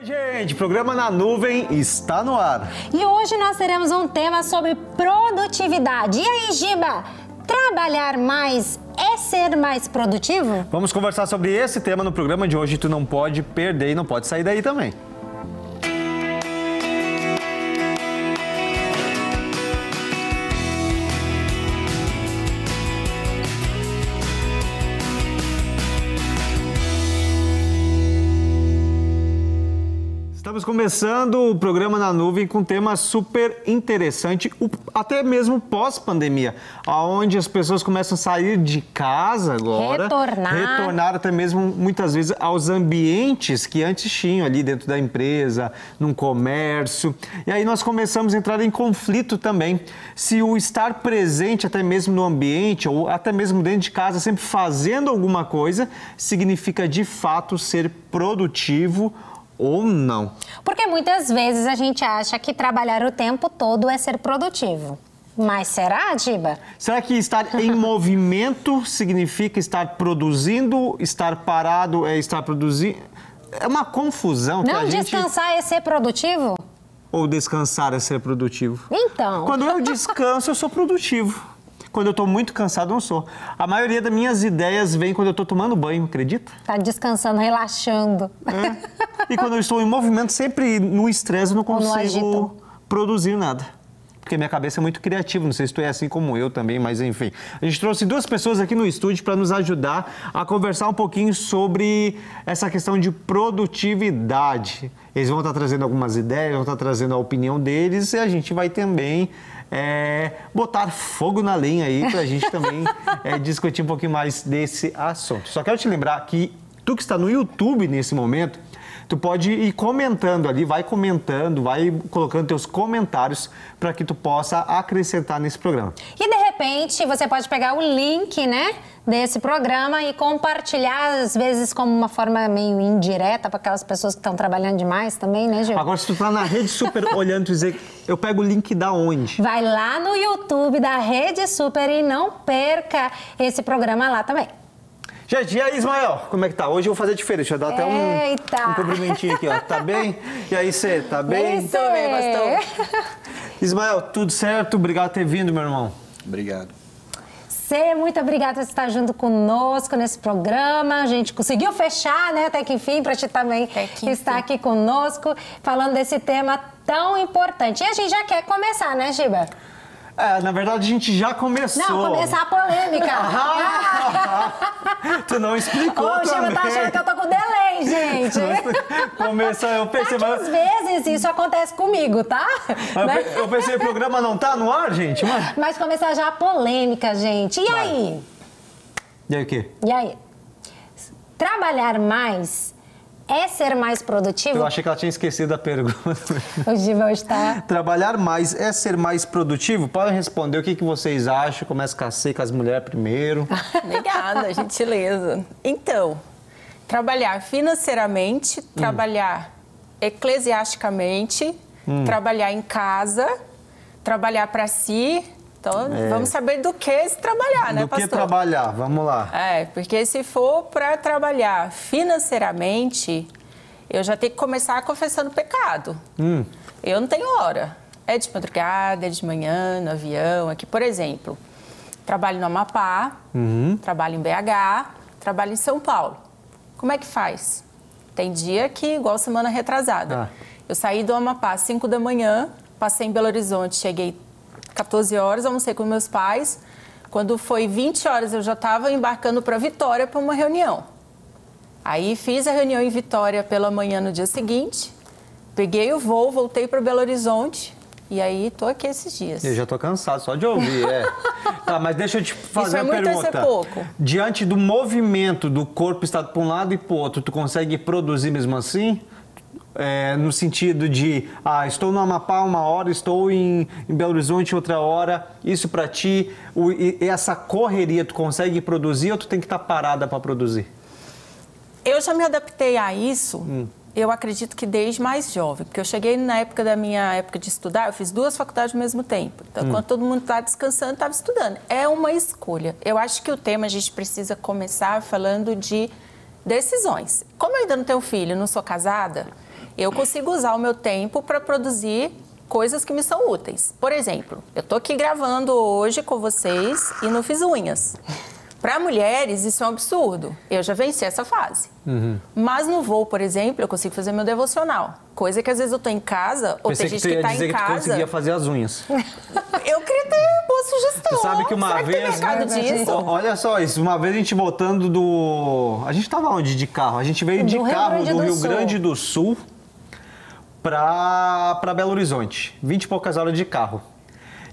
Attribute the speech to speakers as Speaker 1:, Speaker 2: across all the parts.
Speaker 1: Gente, programa Na Nuvem está no ar.
Speaker 2: E hoje nós teremos um tema sobre produtividade. E aí, Giba, trabalhar mais é ser mais produtivo?
Speaker 1: Vamos conversar sobre esse tema no programa de hoje. Tu não pode perder e não pode sair daí também. Estamos começando o programa Na Nuvem com um tema super interessante, até mesmo pós-pandemia, onde as pessoas começam a sair de casa agora, retornar até mesmo muitas vezes aos ambientes que antes tinham ali dentro da empresa, num comércio. E aí nós começamos a entrar em conflito também, se o estar presente até mesmo no ambiente ou até mesmo dentro de casa, sempre fazendo alguma coisa, significa de fato ser produtivo ou não.
Speaker 2: Porque muitas vezes a gente acha que trabalhar o tempo todo é ser produtivo. Mas será, Giba?
Speaker 1: Será que estar em movimento significa estar produzindo, estar parado é estar produzindo? É uma confusão que a gente...
Speaker 2: Não descansar é ser produtivo?
Speaker 1: Ou descansar é ser produtivo?
Speaker 2: Então...
Speaker 1: Quando eu descanso, eu sou produtivo. Quando eu estou muito cansado, eu não sou. A maioria das minhas ideias vem quando eu estou tomando banho, acredita?
Speaker 2: Tá descansando, relaxando.
Speaker 1: É. E quando eu estou em movimento, sempre no estresse, eu não consigo produzir nada. Porque minha cabeça é muito criativa, não sei se tu é assim como eu também, mas enfim. A gente trouxe duas pessoas aqui no estúdio para nos ajudar a conversar um pouquinho sobre essa questão de produtividade. Eles vão estar trazendo algumas ideias, vão estar trazendo a opinião deles e a gente vai também botar fogo na lenha aí para a gente também discutir um pouquinho mais desse assunto. Só quero te lembrar que tu que está no YouTube nesse momento, tu pode ir comentando ali, vai comentando, vai colocando teus comentários para que tu possa acrescentar nesse programa.
Speaker 2: E de repente você pode pegar o link, né, desse programa e compartilhar, às vezes como uma forma meio indireta para aquelas pessoas que estão trabalhando demais também, né, Gil?
Speaker 1: Agora se tu tá na Rede Super olhando e dizer, eu pego o link da onde?
Speaker 2: Vai lá no YouTube da Rede Super e não perca esse programa lá também.
Speaker 1: Gente, e aí, Ismael? Como é que tá? Hoje eu vou fazer diferente, deixa eu dar até um cumprimentinho aqui, ó. Tá bem? E aí, você tá bem?
Speaker 2: Tô bem, pastor.
Speaker 1: Ismael, tudo certo? Obrigado por ter vindo, meu irmão.
Speaker 3: Obrigado.
Speaker 2: Cê, muito obrigada por estar junto conosco nesse programa. A gente conseguiu fechar, né, até que enfim, para te também estar aqui conosco, falando desse tema tão importante. E a gente já quer começar, né, Giba?
Speaker 1: Na verdade, a gente já começou.
Speaker 2: Não, começar a polêmica.
Speaker 1: Tu não explicou
Speaker 2: também. Ô, Giba, tá achando que eu tô com delay, gente.
Speaker 1: Começa, eu pensei...
Speaker 2: Às vezes isso acontece comigo, tá?
Speaker 1: Eu pensei, o programa não tá no ar, gente?
Speaker 2: Mas começar já a polêmica, gente. E aí?
Speaker 1: E aí o quê?
Speaker 2: E aí? Trabalhar mais... é ser mais produtivo?
Speaker 1: Eu achei que ela tinha esquecido a pergunta.
Speaker 2: O Giba está...
Speaker 1: Trabalhar mais é ser mais produtivo? Podem responder o que vocês acham. Começa com as mulheres primeiro.
Speaker 4: Obrigada, gentileza. Então, trabalhar financeiramente, trabalhar eclesiasticamente, trabalhar em casa, trabalhar para si... Então, vamos saber do que se trabalhar, né, pastor?
Speaker 1: Do que trabalhar, vamos lá.
Speaker 4: Porque se for para trabalhar financeiramente, eu já tenho que começar confessando pecado. Eu não tenho hora. É de madrugada, é de manhã, no avião. Aqui, por exemplo, trabalho no Amapá, trabalho em BH, trabalho em São Paulo. Como é que faz? Tem dia que, igual semana retrasada, eu saí do Amapá às 5 da manhã, passei em Belo Horizonte, cheguei 14 horas, almocei com meus pais. Quando foi 20 horas, eu já estava embarcando para Vitória para uma reunião. Aí fiz a reunião em Vitória pela manhã no dia seguinte, peguei o voo, voltei para Belo Horizonte e aí estou aqui esses dias.
Speaker 1: Eu já estou cansado só de ouvir, Tá, mas deixa eu te fazer uma pergunta.
Speaker 4: Isso é muito, é pouco.
Speaker 1: Diante do movimento do corpo estar para um lado e para o outro, tu consegue produzir mesmo assim? No sentido de, estou no Amapá uma hora, estou em Belo Horizonte outra hora, isso para ti, essa correria, tu consegue produzir ou tu tem que estar parada para produzir?
Speaker 4: Eu já me adaptei a isso, eu acredito que desde mais jovem, porque eu cheguei na época da minha época de estudar, eu fiz 2 faculdades ao mesmo tempo. Então, quando todo mundo estava descansando, estava estudando. É uma escolha. Eu acho que o tema a gente precisa começar falando de decisões. Como eu ainda não tenho filho, não sou casada, eu consigo usar o meu tempo para produzir coisas que me são úteis. Por exemplo, eu tô aqui gravando hoje com vocês e não fiz unhas. Para mulheres, isso é um absurdo. Eu já venci essa fase. Mas no voo, por exemplo, eu consigo fazer meu devocional. Coisa que às vezes eu tô em casa, ou tem gente que tá em casa...
Speaker 1: Que tu conseguia fazer as unhas.
Speaker 4: Eu queria ter boa sugestão.
Speaker 1: Você sabe que uma vez... Olha só isso, uma vez a gente voltando do... A gente tava onde de carro? A gente veio de carro do Rio Grande do Sul para Belo Horizonte. 20 e poucas horas de carro.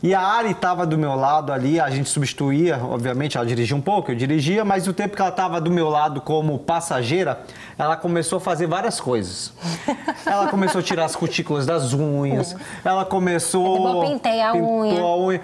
Speaker 1: E a Ari estava do meu lado ali, a gente substituía, obviamente, ela dirigia um pouco, eu dirigia, mas o tempo que ela estava do meu lado como passageira, ela começou a fazer várias coisas. Ela começou a tirar as cutículas das unhas, ela começou...
Speaker 2: Pintei a unha.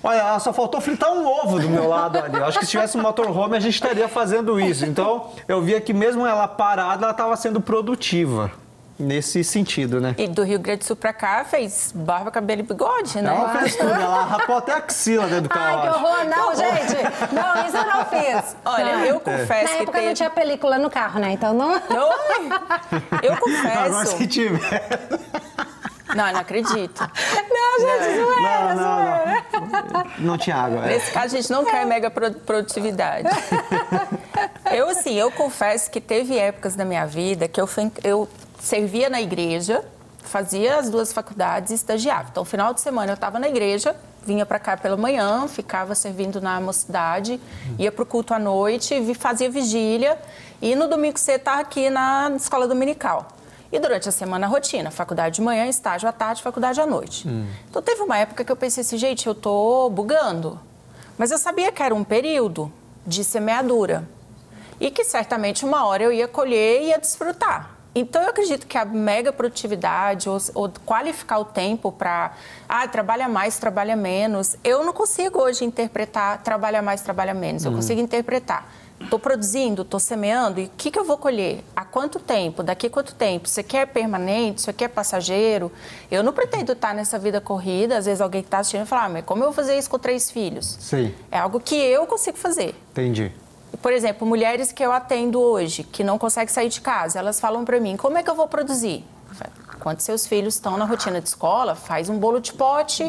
Speaker 1: Olha, ela só faltou fritar um ovo do meu lado ali. Eu acho que se tivesse um motorhome, a gente estaria fazendo isso. Então, eu via que mesmo ela parada, ela estava sendo produtiva. Nesse sentido, né?
Speaker 4: E do Rio Grande do Sul pra cá, fez barba, cabelo e bigode, né?
Speaker 1: Ela fez tudo, ela rapou até a axila dentro do carro.
Speaker 2: Ai, que horror! Não, gente! Não, isso eu não fiz.
Speaker 4: Olha, eu confesso
Speaker 2: que... Na época não tinha película no carro, né? Então não...
Speaker 4: Eu confesso...
Speaker 1: Agora se tiver...
Speaker 4: Não, não acredito.
Speaker 2: Não, gente, não era.
Speaker 1: Não tinha água.
Speaker 4: Nesse caso, a gente não quer mega produtividade. Eu confesso que teve épocas da minha vida que eu servia na igreja, fazia as 2 faculdades e estagiava. Então, no final de semana eu estava na igreja, vinha para cá pela manhã, ficava servindo na mocidade, ia para o culto à noite, fazia vigília e no domingo cedo estava aqui na escola dominical. E durante a semana, a rotina, faculdade de manhã, estágio à tarde, faculdade à noite. Então, teve uma época que eu pensei assim, gente, eu tô bugando. Mas eu sabia que era um período de semeadura e que certamente uma hora eu ia colher e ia desfrutar. Então, eu acredito que a mega produtividade ou qualificar o tempo para trabalha mais, trabalha menos, eu não consigo hoje interpretar trabalha mais, trabalha menos. Eu consigo interpretar. Estou produzindo, estou semeando, e o que eu vou colher? Há quanto tempo? Daqui a quanto tempo? Isso aqui é permanente? Isso aqui é passageiro? Eu não pretendo estar nessa vida corrida. Às vezes alguém que está assistindo fala, mas como eu vou fazer isso com 3 filhos?
Speaker 1: Sim.
Speaker 4: É algo que eu consigo fazer.
Speaker 1: Entendi.
Speaker 4: Por exemplo, mulheres que eu atendo hoje, que não conseguem sair de casa, elas falam para mim, como é que eu vou produzir? Quando seus filhos estão na rotina de escola, faz um bolo de pote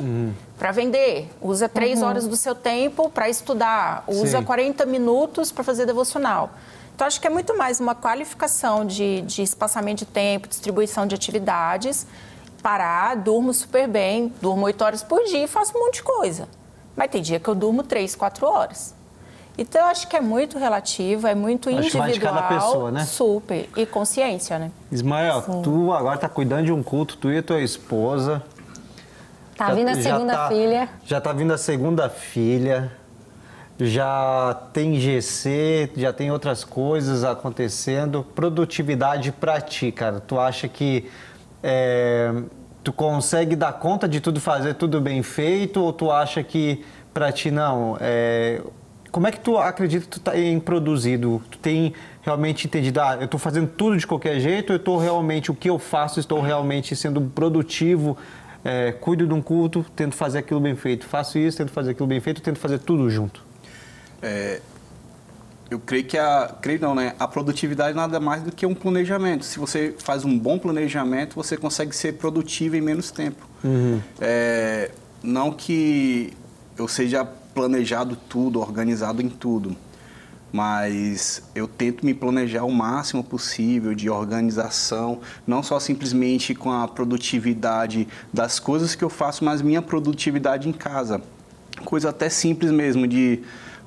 Speaker 4: para vender. Usa 3 horas do seu tempo para estudar. Usa 40 minutos para fazer devocional. Então, acho que é muito mais uma qualificação de espaçamento de tempo, distribuição de atividades. Parar, durmo super bem, durmo 8 horas por dia e faço um monte de coisa. Mas tem dia que eu durmo 3, 4 horas. Então, eu acho que é muito relativo, é muito individual.
Speaker 1: Acho mais de cada pessoa, né?
Speaker 4: Super. E consciência, né?
Speaker 1: Ismael, tu agora tá cuidando de um culto, tu e a tua esposa.
Speaker 2: Tá vindo a segunda filha.
Speaker 1: Já tá vindo a segunda filha. Já tem GC, já tem outras coisas acontecendo. Produtividade pra ti, cara. Tu acha que tu consegue dar conta de tudo, fazer tudo bem feito? Ou tu acha que pra ti não... Como é que tu acredita que tu tem produzido? Tu tem realmente entendido, eu estou fazendo tudo de qualquer jeito, eu estou realmente, o que eu faço, estou realmente sendo produtivo, cuido de um culto, tento fazer aquilo bem feito. Faço isso, tento fazer aquilo bem feito, tento fazer tudo junto.
Speaker 3: Eu creio que a produtividade nada mais do que um planejamento. Se você faz um bom planejamento, você consegue ser produtivo em menos tempo. Não que eu seja planejado tudo, organizado em tudo, mas eu tento me planejar o máximo possível de organização, não só simplesmente com a produtividade das coisas que eu faço, mas minha produtividade em casa. Coisa até simples mesmo,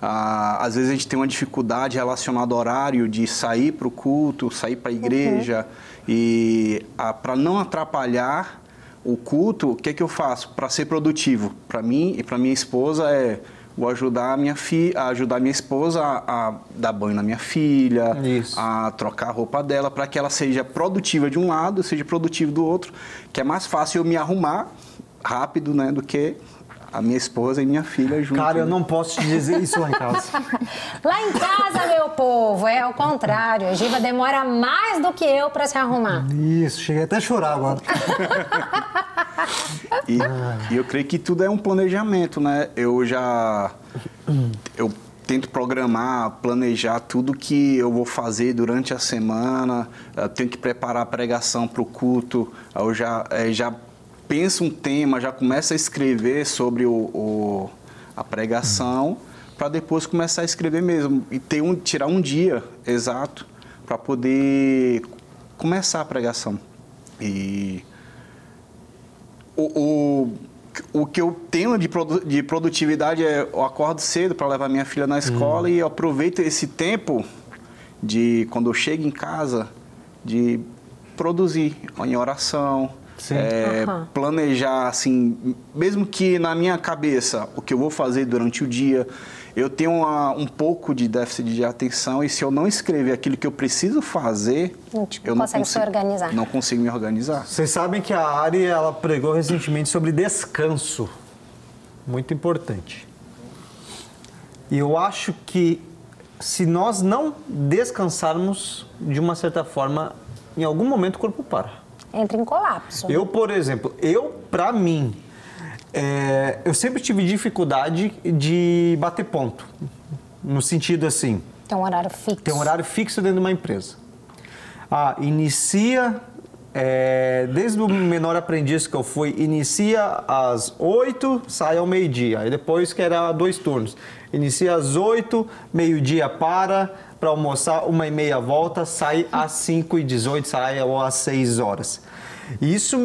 Speaker 3: às vezes a gente tem uma dificuldade relacionada ao horário de sair para o culto, sair para a igreja, e para não atrapalhar o culto, o que é que eu faço para ser produtivo? Para mim e para minha esposa vou ajudar a minha esposa a dar banho na minha filha, a trocar a roupa dela, para que ela seja produtiva de um lado, seja produtiva do outro, que é mais fácil eu me arrumar rápido, né, do que a minha esposa e minha filha juntas.
Speaker 1: Cara, eu não posso te dizer isso lá em casa.
Speaker 2: Lá em casa, meu povo, é o contrário. A Giva demora mais do que eu para se arrumar.
Speaker 1: Isso, cheguei até a chorar agora.
Speaker 3: E eu creio que tudo é um planejamento, né? Eu tento programar, planejar tudo que eu vou fazer durante a semana. Eu tenho que preparar a pregação para o culto. Eu já penso um tema, já começo a escrever sobre a pregação, para depois começar a escrever mesmo. E tirar um dia exato para poder começar a pregação. E o que eu tenho de produtividade é eu acordo cedo para levar minha filha na escola e eu aproveito esse tempo de, quando eu chego em casa, de produzir em oração, planejar, assim, mesmo que na minha cabeça o que eu vou fazer durante o dia. Eu tenho um pouco de déficit de atenção e se eu não escrever aquilo que eu preciso fazer, eu não consigo se organizar. Não consigo me organizar.
Speaker 1: Vocês sabem que a Ari, ela pregou recentemente sobre descanso. Muito importante. E eu acho que se nós não descansarmos, de uma certa forma, em algum momento o corpo para.
Speaker 2: Entra em colapso.
Speaker 1: Eu, por exemplo, pra mim, eu sempre tive dificuldade de bater ponto. No sentido assim...
Speaker 2: Tem um horário fixo.
Speaker 1: Tem um horário fixo dentro de uma empresa. Inicia... desde o menor aprendiz que eu fui, inicia às 8, sai ao meio-dia. Aí depois que era 2 turnos. Inicia às 8, meio-dia para almoçar, 1h30 volta, sai às 5h18, sai às 6 horas. Isso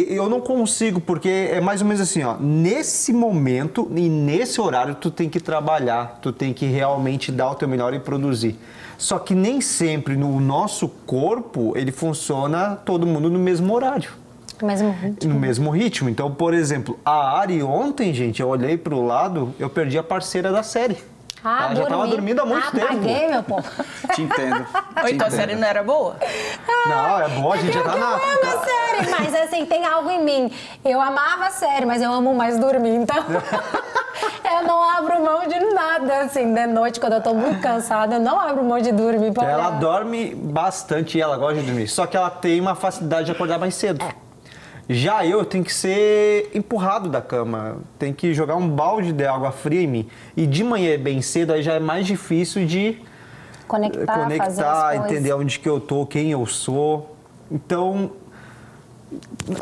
Speaker 1: eu não consigo, porque é mais ou menos assim, ó, nesse momento e nesse horário tu tem que trabalhar, tu tem que realmente dar o teu melhor e produzir. Só que nem sempre no nosso corpo ele funciona todo mundo no mesmo horário.
Speaker 2: No mesmo ritmo.
Speaker 1: No mesmo ritmo. Então, por exemplo, a Ari ontem, gente, eu olhei pro lado, eu perdi a parceira da série. Ela já estava dormindo há muito tempo.
Speaker 2: Apaguei, meu povo.
Speaker 3: Te entendo.
Speaker 4: Então a série não era boa?
Speaker 1: Não, é boa, a gente já tá na...
Speaker 2: Eu amo a série, mas assim, tem algo em mim. Eu amava a série, mas eu amo mais dormir, então... Eu não abro mão de nada, assim, de noite, quando eu tô muito cansada, eu não abro mão de dormir.
Speaker 1: Ela dorme bastante e ela gosta de dormir, só que ela tem uma facilidade de acordar mais cedo. Já eu tenho que ser empurrado da cama, tem que jogar um balde de água fria em mim. E de manhã bem cedo, aí já é mais difícil de
Speaker 2: conectar, fazer as coisas.
Speaker 1: Entender onde que eu tô, quem eu sou. Então,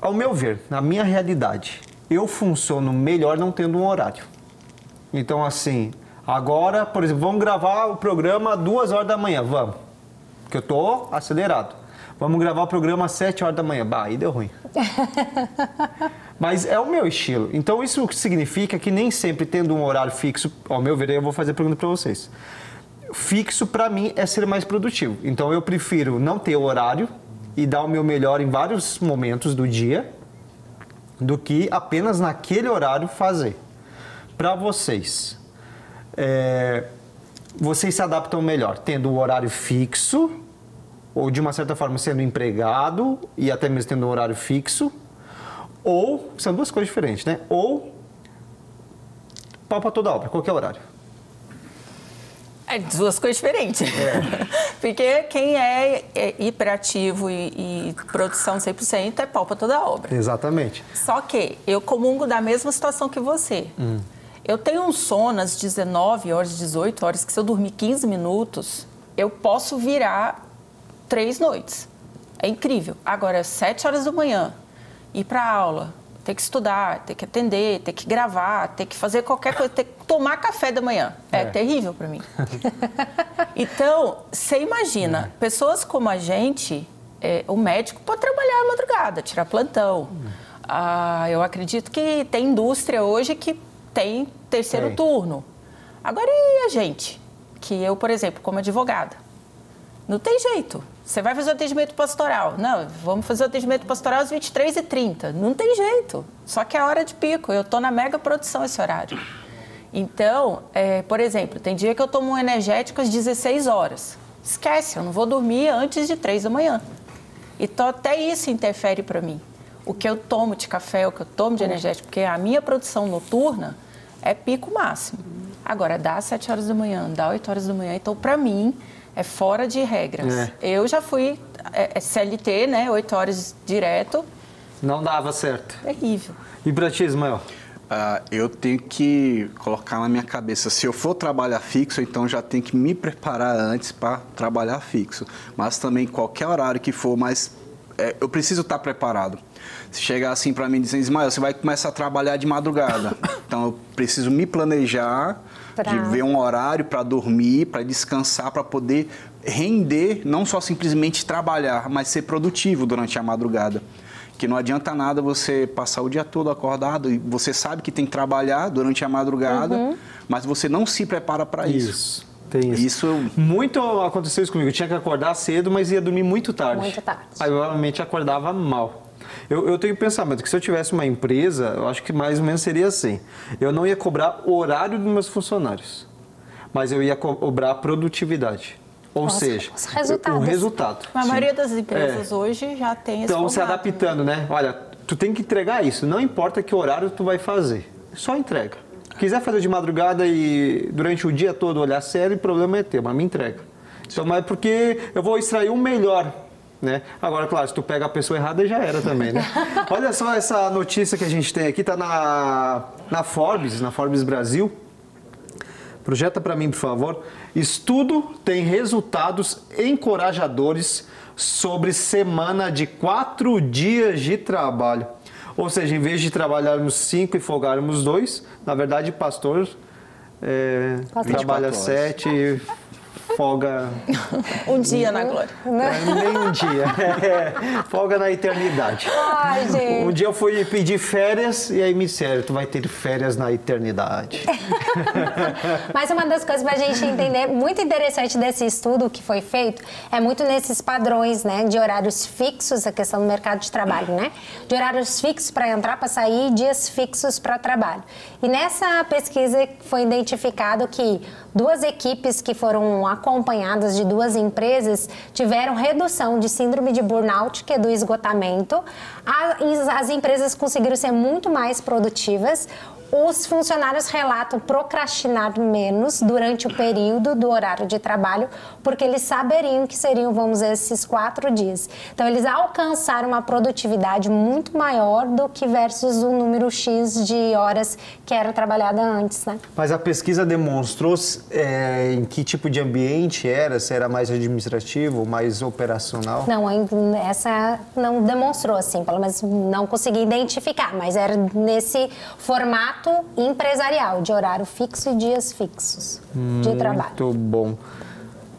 Speaker 1: ao meu ver, na minha realidade, eu funciono melhor não tendo um horário. Então, assim, agora, por exemplo, vamos gravar o programa 2 horas da manhã, vamos. Porque eu tô acelerado. Vamos gravar o programa às 7 horas da manhã. Bah, aí deu ruim. Mas é o meu estilo. Então, isso significa que nem sempre tendo um horário fixo, ao meu ver, eu vou fazer a pergunta para vocês. Fixo, para mim, é ser mais produtivo. Então, eu prefiro não ter horário e dar o meu melhor em vários momentos do dia do que apenas naquele horário fazer. Para vocês, vocês se adaptam melhor tendo um horário fixo ou de uma certa forma sendo empregado e até mesmo tendo um horário fixo, ou, são duas coisas diferentes, né? Ou pau para toda obra, qualquer horário.
Speaker 4: É duas coisas diferentes. Porque quem é hiperativo e produção 100% é pau para toda obra.
Speaker 1: Exatamente.
Speaker 4: Só que eu comungo da mesma situação que você. Eu tenho um sono às 19 horas, 18 horas, que se eu dormir 15 minutos, eu posso virar 3 noites. É incrível. Agora, 7 horas da manhã, ir para aula, ter que estudar, ter que atender, ter que gravar, ter que fazer qualquer coisa, ter que tomar café da manhã. É terrível para mim. Então, você imagina, pessoas como a gente, o médico pode trabalhar à madrugada, tirar plantão. Eu acredito que tem indústria hoje que tem terceiro turno. Agora, e a gente? Que eu, por exemplo, como advogada, não tem jeito. Você vai fazer o atendimento pastoral. Não, vamos fazer o atendimento pastoral às 23h30. Não tem jeito. Só que é a hora de pico. Eu estou na mega produção esse horário. Então, por exemplo, tem dia que eu tomo um energético às 16 horas. Esquece, eu não vou dormir antes de 3 da manhã. Então, até isso interfere para mim. O que eu tomo de café, o que eu tomo de energético, porque a minha produção noturna é pico máximo. Agora, dá às 7 horas da manhã, dá 8 horas da manhã. Então, para mim, é fora de regras. Eu já fui CLT, né? 8 horas direto.
Speaker 1: Não dava certo.
Speaker 4: Terrível.
Speaker 1: E para ti, Ismael?
Speaker 3: Eu tenho que colocar na minha cabeça, se eu for trabalhar fixo, então já tenho que me preparar antes para trabalhar fixo. Mas também qualquer horário que for, mas eu preciso estar preparado. Se chegar assim para mim e dizer, Ismael, você vai começar a trabalhar de madrugada. Então eu preciso me planejar, de ver um horário para dormir, para descansar, para poder render, não só simplesmente trabalhar, mas ser produtivo durante a madrugada. Que não adianta nada você passar o dia todo acordado e você sabe que tem que trabalhar durante a madrugada, mas você não se prepara para isso.
Speaker 1: Tem isso. Muito aconteceu isso comigo. Eu tinha que acordar cedo, mas ia dormir muito tarde.
Speaker 2: Muito tarde.
Speaker 1: Aí eu realmente acordava mal. Eu tenho o pensamento que se eu tivesse uma empresa, eu acho que mais ou menos seria assim. Eu não ia cobrar o horário dos meus funcionários, mas eu ia cobrar a produtividade. Ou seja, o resultado.
Speaker 4: A maioria das empresas hoje já tem esse
Speaker 1: Então,
Speaker 4: formato,
Speaker 1: se adaptando, né? Olha, tu tem que entregar isso. Não importa que horário tu vai fazer. Só entrega. Quiser fazer de madrugada e durante o dia todo olhar sério, o problema é teu, mas me entrega. Então, mas porque eu vou extrair o melhor, né? Agora, claro, se tu pega a pessoa errada, já era também, né? Olha só essa notícia que a gente tem aqui, tá na Forbes Brasil. Projeta para mim, por favor. Estudo tem resultados encorajadores sobre semana de 4 dias de trabalho. Ou seja, em vez de trabalharmos 5 e folgarmos 2, na verdade, pastor trabalha 7, folga...
Speaker 4: Um dia na glória.
Speaker 1: Nem um dia. Folga na eternidade.
Speaker 2: Ai, gente.
Speaker 1: Um dia eu fui pedir férias e aí me disseram, tu vai ter férias na eternidade.
Speaker 2: Mas uma das coisas para a gente entender, muito interessante desse estudo que foi feito, é muito nesses padrões, né, de horários fixos, a questão do mercado de trabalho, né? De horários fixos para entrar, para sair, dias fixos para trabalho. E nessa pesquisa foi identificado que 2 equipes que foram acompanhadas de 2 empresas tiveram redução de síndrome de burnout, que é do esgotamento. As empresas conseguiram ser muito mais produtivas. Os funcionários relatam procrastinar menos durante o período do horário de trabalho, porque eles saberiam que seriam, vamos dizer, esses 4 dias. Então, eles alcançaram uma produtividade muito maior do que versus o número X de horas que era trabalhada antes, né?
Speaker 1: Mas a pesquisa demonstrou em que tipo de ambiente era? Se era mais administrativo, mais operacional?
Speaker 2: Não, essa não demonstrou, assim, pelo menos não consegui identificar, mas era nesse formato empresarial, de horário fixo e dias fixos de trabalho.
Speaker 1: Muito bom.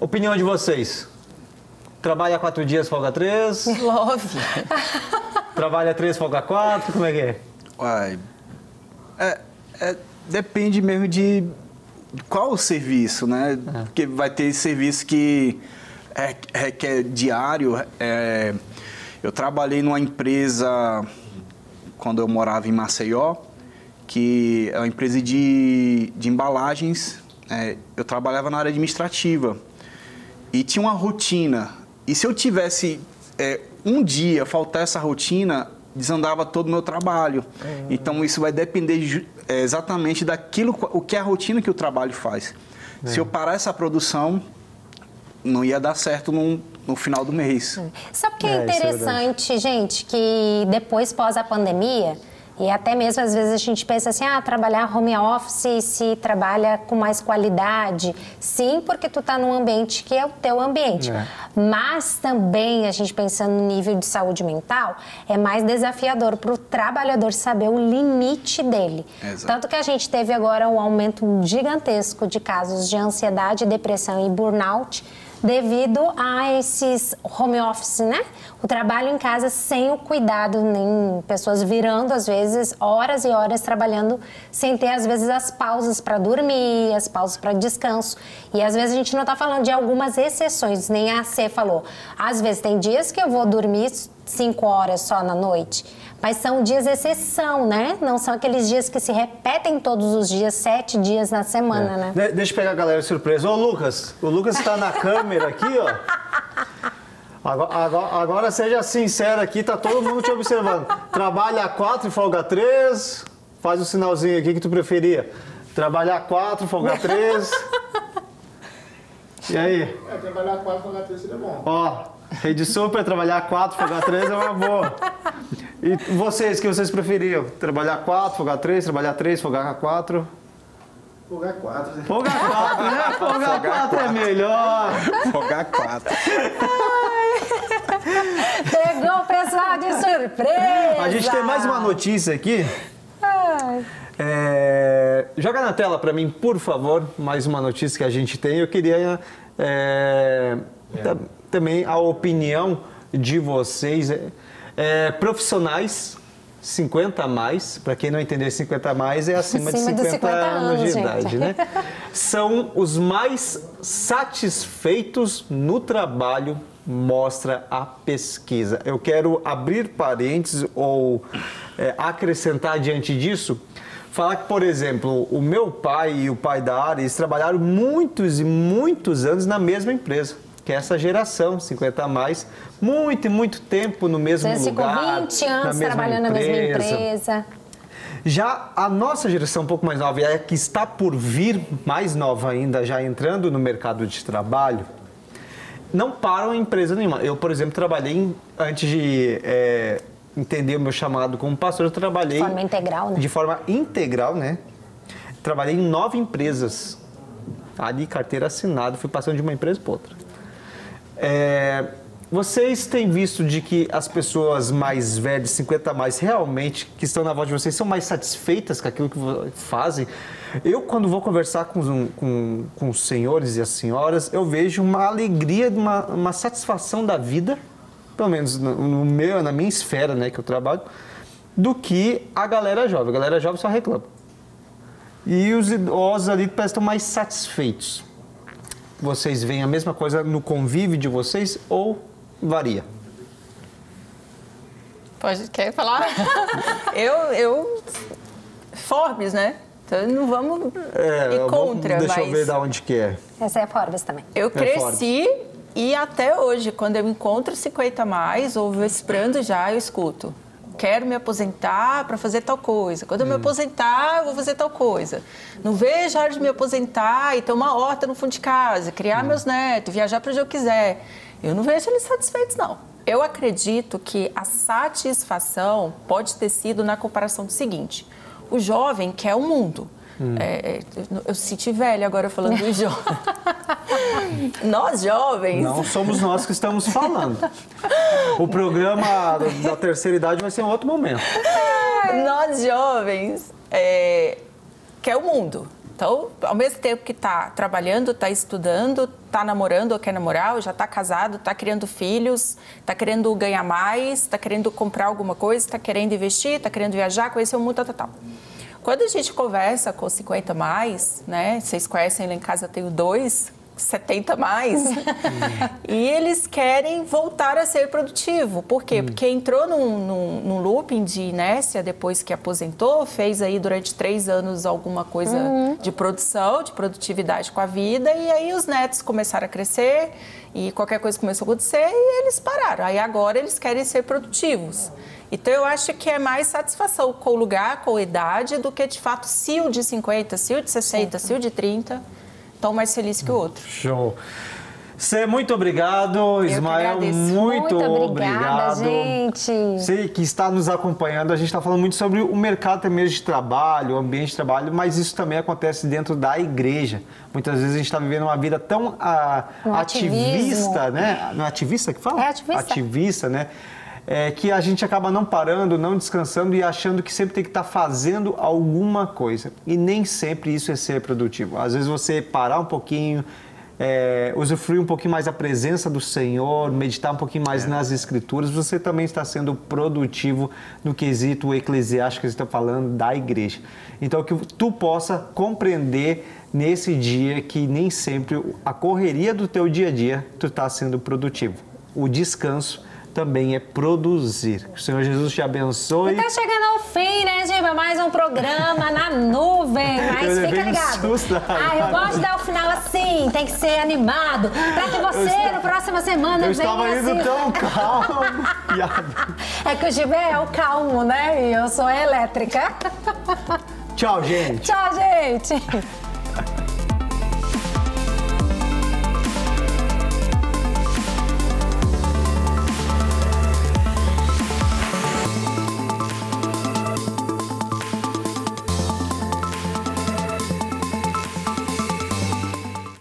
Speaker 1: Opinião de vocês? Trabalha 4 dias, folga 3?
Speaker 4: Love.
Speaker 1: Trabalha 3, folga 4? Como é que é?
Speaker 3: Uai, depende mesmo de qual o serviço, né? Porque vai ter serviço que requer diário. Eu trabalhei numa empresa quando eu morava em Maceió, que é uma empresa de embalagens. Eu trabalhava na área administrativa e tinha uma rotina. E se eu tivesse um dia faltar essa rotina, desandava todo o meu trabalho. Então, isso vai depender exatamente daquilo, o que é a rotina que o trabalho faz. Se eu parar essa produção, não ia dar certo no final do mês.
Speaker 2: Sabe o que é interessante, gente? Que depois, pós a pandemia, e até mesmo às vezes a gente pensa assim, trabalhar home office se trabalha com mais qualidade. Sim, porque tu tá num ambiente que é o teu ambiente. Mas também, a gente pensando no nível de saúde mental, é mais desafiador para o trabalhador saber o limite dele.
Speaker 3: Exato.
Speaker 2: Tanto que a gente teve agora um aumento gigantesco de casos de ansiedade, depressão e burnout, devido a esses home office, né? O trabalho em casa sem o cuidado, nem pessoas virando, às vezes, horas e horas trabalhando sem ter, às vezes, as pausas para dormir, as pausas para descanso. E, às vezes, a gente não está falando de algumas exceções, nem a C falou. Às vezes, tem dias que eu vou dormir 5 horas só na noite, mas são dias exceção, né? Não são aqueles dias que se repetem todos os dias, 7 dias na semana, né?
Speaker 1: Deixa eu pegar a galera de surpresa. Ô, Lucas, o Lucas está na câmera aqui, ó. Agora seja sincero aqui, tá todo mundo te observando. Trabalha 4 e folga 3. Faz o sinalzinho aqui que tu preferia. Trabalhar 4, folga 3. E aí?
Speaker 5: Trabalhar 4 e folga 3 seria bom.
Speaker 1: Ó, Rede super, trabalhar 4, folgar 3 é uma boa. E vocês, o que vocês preferiam? Trabalhar 4, folgar 3, trabalhar 3, folgar 4?
Speaker 5: Folgar 4, né?
Speaker 1: Folgar 4, né? Folgar 4 é melhor.
Speaker 3: Folgar 4.
Speaker 2: Pegou o pessoal de surpresa.
Speaker 1: A gente tem mais uma notícia aqui. Joga na tela para mim, por favor, mais uma notícia que a gente tem. Eu queria também a opinião de vocês. Profissionais 50 a mais, para quem não entender 50 a mais, é acima de 50 anos de idade, né? São os mais satisfeitos no trabalho, mostra a pesquisa. Eu quero abrir parênteses ou acrescentar diante disso, falar que, por exemplo, o meu pai e o pai da Ari, eles trabalharam muitos e muitos anos na mesma empresa, que é essa geração, 50 a mais, muito tempo no mesmo lugar.
Speaker 2: Ficou 20 anos trabalhando na mesma empresa.
Speaker 1: Já a nossa geração um pouco mais nova, é que está por vir, mais nova ainda, já entrando no mercado de trabalho, não param em empresa nenhuma. Eu, por exemplo, trabalhei, antes de entender o meu chamado como pastor, eu trabalhei...
Speaker 2: De forma integral, né?
Speaker 1: De forma integral, né? Trabalhei em 9 empresas. Ali, carteira assinada, fui passando de uma empresa para outra. Vocês têm visto de que as pessoas mais velhas, 50 a mais, realmente, que estão na volta de vocês, são mais satisfeitas com aquilo que fazem? Eu, quando vou conversar com os senhores e as senhoras, eu vejo uma alegria, uma satisfação da vida, pelo menos na minha esfera, né, que eu trabalho, do que a galera jovem. A galera jovem só reclama. E os idosos ali parecem estar mais satisfeitos. Vocês veem a mesma coisa no convívio de vocês ou varia?
Speaker 4: Quer falar? eu Forbes, né? Então não vamos ir contra.
Speaker 1: Deixa eu ver de onde que é.
Speaker 2: Essa é a Forbes também.
Speaker 4: Eu cresci e até hoje, quando eu encontro 50 a mais, ou vesprando já, eu escuto. Quero me aposentar para fazer tal coisa. Quando eu me aposentar, eu vou fazer tal coisa. Não vejo a hora de me aposentar e ter uma horta no fundo de casa, criar meus netos, viajar para onde eu quiser. Eu não vejo eles satisfeitos, não. Eu acredito que a satisfação pode ter sido na comparação do seguinte. O jovem quer o mundo. Eu senti velha agora falando do jovem. Nós jovens...
Speaker 1: Não somos nós que estamos falando. O programa da terceira idade vai ser em outro momento.
Speaker 4: Nós jovens quer o mundo. Então, ao mesmo tempo que está trabalhando, está estudando, está namorando ou quer namorar, ou já está casado, está criando filhos, está querendo ganhar mais, está querendo comprar alguma coisa, está querendo investir, está querendo viajar, conhecer o mundo, tal. Quando a gente conversa com 50 mais, né? Vocês conhecem, lá em casa eu tenho 2, 70 mais. E eles querem voltar a ser produtivo. Por quê? Porque entrou num looping de inércia depois que aposentou, fez aí durante 3 anos alguma coisa de produção, de produtividade com a vida, e aí os netos começaram a crescer e qualquer coisa começou a acontecer e eles pararam. Aí agora eles querem ser produtivos. Então, eu acho que é mais satisfação com o lugar, com a idade, do que, de fato, se o de 50, se o de 60, se o de 30, estão mais felizes que o outro.
Speaker 1: Show. Cê, muito obrigado. Ismael, muito obrigado.
Speaker 2: Gente.
Speaker 1: Você que está nos acompanhando, a gente está falando muito sobre o mercado mesmo de trabalho, o ambiente de trabalho, mas isso também acontece dentro da igreja. Muitas vezes a gente está vivendo uma vida tão ativista, né? Não é ativista que fala?
Speaker 2: É ativista.
Speaker 1: Ativista, né? Que a gente acaba não parando, não descansando e achando que sempre tem que estar fazendo alguma coisa. E nem sempre isso é ser produtivo. Às vezes você parar um pouquinho, usufruir um pouquinho mais da presença do Senhor, meditar um pouquinho mais nas Escrituras, você também está sendo produtivo no quesito eclesiástico que você está falando da igreja. Então, que tu possa compreender nesse dia que nem sempre a correria do teu dia a dia tu está sendo produtivo. O descanso também é produzir. Que o Senhor Jesus te abençoe.
Speaker 2: Está chegando ao fim, né, gente? Mais um programa na nuvem, mas fica ligado. Eu gosto de dar o final assim, tem que ser animado, para que você, na próxima semana, venha assim.
Speaker 1: Eu estava indo tão calmo.
Speaker 2: É que o Gibé é o calmo, né? E eu sou a elétrica.
Speaker 1: Tchau, gente.
Speaker 2: Tchau, gente.